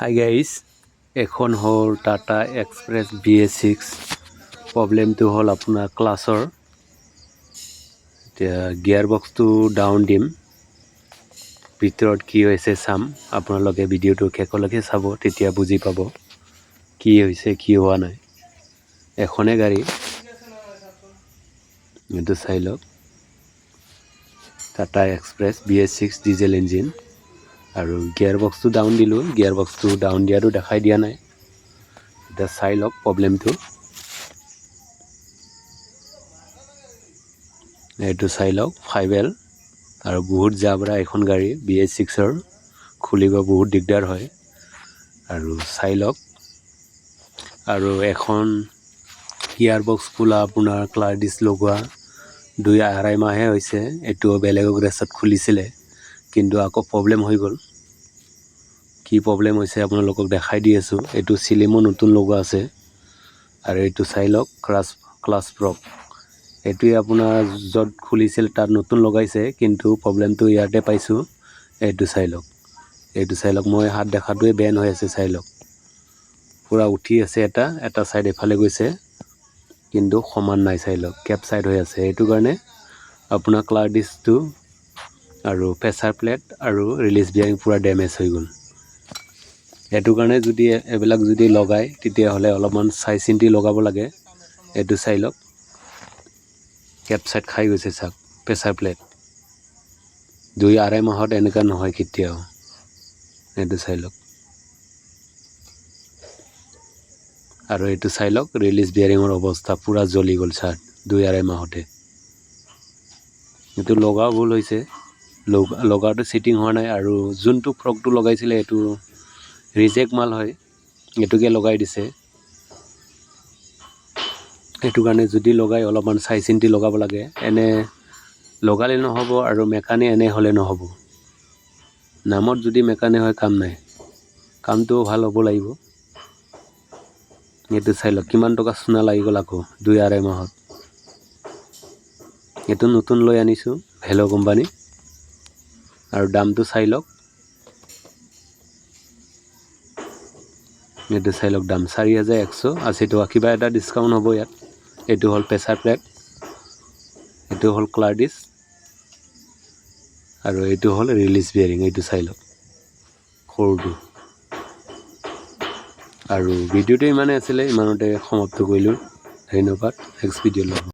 Hi guys, এখন হ'ল Tata express BS6 প্ৰব্লেমটো হ'ল আপোনাৰ ক্লাছৰ এতিয়া গিয়াৰ বক্সটো ডাউন দিম ভিতৰত কি হৈছে চাম আপোনালোকে ভিডিঅ'টো শেষলৈকে চাব তেতিয়া বুজি পাব কি হৈছে কি হোৱা নাই এখনে গাড়ী এইটো চাই লওক Tata express BS6 diesel engine আৰু গিয়াৰ বক্সটো ডাউন দিলোঁ গিয়াৰ বক্সটো ডাউন দিয়াটো দেখাই দিয়া নাই এতিয়া চাই লওক প্ৰব্লেমটো এইটো চাই লওক 5L আৰু বহুত জাবৰা এখন গাড়ী BS6ৰ খুলিব বহুত দিগদাৰ হয় আৰু চাই লওক আৰু এখন গিয়াৰ বক্স খোলা আপোনাৰ ক্লাৰ্ডিছ লগোৱা 2-2.5 মাহে হৈছে এইটো বেলেগক ৰেচত খুলিছিলে কিন্তু আকৌ প্ৰব্লেম হৈ গ'ল কি প্ৰব্লেম হৈছে আপোনালোকক দেখাই দি আছোঁ এইটো চিলিমো নতুন লগোৱা আছে আৰু এইটো চাই লওক ক্লাছ প্ৰক এইটোৱে আপোনাৰ য'ত খুলিছিল তাত নতুন লগাইছে কিন্তু প্ৰব্লেমটো ইয়াতে পাইছোঁ এইটো চাই লওক মই হাত দেখাটোৱে বেন হৈ আছে চাই লওক পুৰা উঠি আছে এটা সাইড এফালে গৈছে কিন্তু সমান নাই চাই লওক কেপ সাইড হৈ আছে এইটো কাৰণে আপোনাৰ ক্লাৰ্ডিছটো আৰু প্ৰেছাৰ প্লেট আৰু ৰিলিজ বিয়াৰিং পুৰা ডেমেজ হৈ গ'ল এইটো কাৰণে যদি এবিলাক যদি লগায় তেতিয়াহ'লে অলপমান চাই চিন্তি লগাব লাগে এইটো চাই লওক কেপ সাইড খাই গৈছে চাওক প্ৰেছাৰ প্লেট 2-2.5 মাহত এনেকুৱা নহয় কেতিয়াও এইটো চাই লওক আৰু এইটো চাই লওক ৰিলিজ বিয়াৰিঙৰ অৱস্থা পুৰা জ্বলি গ'ল চাৰ্ট 2-2.5 মাহতে এইটো লগাও ভুল হৈছে লগাওটো চিটিং হোৱা নাই আৰু যোনটো ফ্ৰকটো লগাইছিলে এইটো ৰিজেক্ট মাল হয় এইটোকে লগাই দিছে এইটো কাৰণে যদি লগাই অলপমান চাই চিন্তি লগাব লাগে এনে লগালে নহ'ব আৰু মেকানিক এনে হ'লে নহ'ব নামত যদি মেকানিক হয় কাম নাই কামটো ভাল হ'ব লাগিব এইটো চাই লওক কিমান টকা চোনা লাগি গ'ল আকৌ 2-2.5 মাহত এইটো নতুন লৈ আনিছোঁ ভেলো কোম্পানী আৰু দামটো চাই লওক এইটো চাই লওক দাম 4,180 টকা কিবা এটা ডিছকাউণ্ট হ'ব ইয়াত এইটো হ'ল প্ৰেছাৰ প্লেট এইটো হ'ল ক্লাৰ্ডিছ আৰু এইটো হ'ল ৰিলিজ বিয়াৰিং এইটো চাই লওক সৰুটো আৰু ভিডিঅ'টো ইমানে আছিলে ইমানতে সমাপ্ত কৰিলোঁ ধন্যবাদ নেক্সট ভিডিঅ' লগ